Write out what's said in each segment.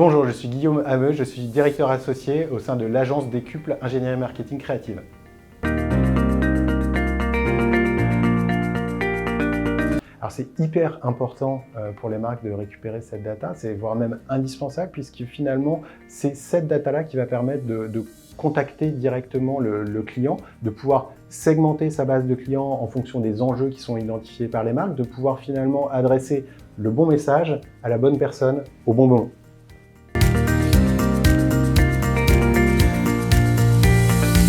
Bonjour, je suis Guillaume Hameux, je suis directeur associé au sein de l'agence Décuple Ingénierie Marketing Créative. Alors c'est hyper important pour les marques de récupérer cette data, c'est voire même indispensable puisque finalement c'est cette data-là qui va permettre de contacter directement le client, de pouvoir segmenter sa base de clients en fonction des enjeux qui sont identifiés par les marques, de pouvoir finalement adresser le bon message à la bonne personne au bon moment.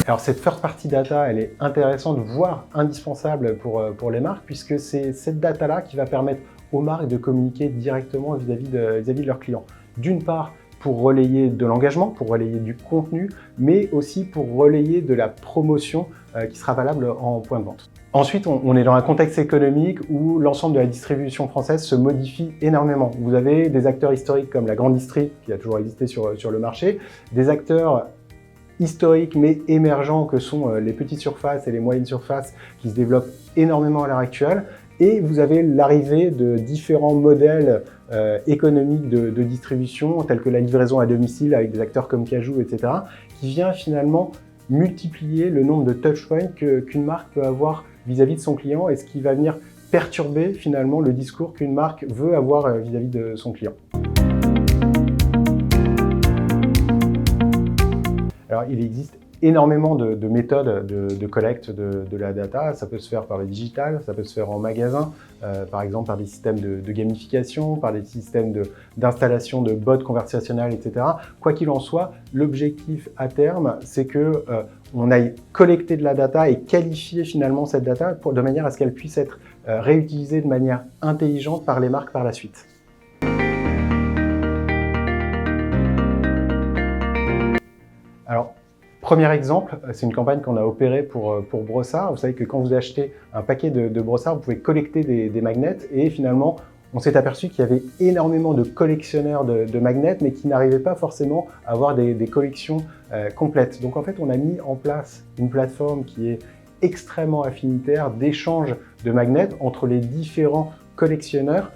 Alors cette first party data, elle est intéressante, voire indispensable pour les marques, puisque c'est cette data-là qui va permettre aux marques de communiquer directement vis-à-vis de leurs clients. D'une part, pour relayer de l'engagement, pour relayer du contenu, mais aussi pour relayer de la promotion qui sera valable en point de vente. Ensuite, on est dans un contexte économique où l'ensemble de la distribution française se modifie énormément. Vous avez des acteurs historiques comme la grande distri, qui a toujours existé sur le marché, des acteurs historiques mais émergents que sont les petites surfaces et les moyennes surfaces qui se développent énormément à l'heure actuelle. Et vous avez l'arrivée de différents modèles économiques de distribution, tels que la livraison à domicile avec des acteurs comme Cajoo, etc., qui vient finalement multiplier le nombre de touchpoints qu'une marque peut avoir vis-à-vis de son client et ce qui va venir perturber finalement le discours qu'une marque veut avoir vis-à-vis de son client. Alors, il existe énormément de méthodes de collecte de la data. Ça peut se faire par le digital, ça peut se faire en magasin, par exemple par des systèmes de gamification, par des systèmes d'installation de bots conversationnels, etc. Quoi qu'il en soit, l'objectif à terme, c'est que on aille collecter de la data et qualifier finalement cette data de manière à ce qu'elle puisse être réutilisée de manière intelligente par les marques par la suite. Alors, premier exemple, c'est une campagne qu'on a opérée pour Brossard. Vous savez que quand vous achetez un paquet de Brossard, vous pouvez collecter des magnets et finalement, on s'est aperçu qu'il y avait énormément de collectionneurs de magnets, mais qui n'arrivaient pas forcément à avoir des collections complètes. Donc en fait, on a mis en place une plateforme qui est extrêmement affinitaire d'échange de magnets entre les différents collectionneurs,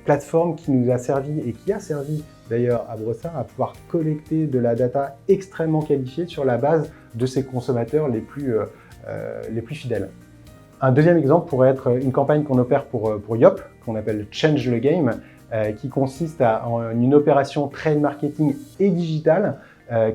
plateforme qui nous a servi et qui a servi d'ailleurs à Brossard à pouvoir collecter de la data extrêmement qualifiée sur la base de ses consommateurs les plus fidèles. Un deuxième exemple pourrait être une campagne qu'on opère pour Yop, qu'on appelle Change the Game, qui consiste en une opération trade marketing et digital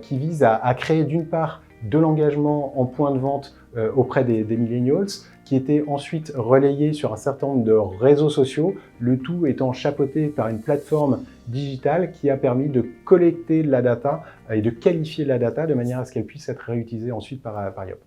qui vise à créer d'une part de l'engagement en point de vente auprès des millennials, qui était ensuite relayé sur un certain nombre de réseaux sociaux, le tout étant chapeauté par une plateforme digitale qui a permis de collecter de la data et de qualifier la data de manière à ce qu'elle puisse être réutilisée ensuite par Yop.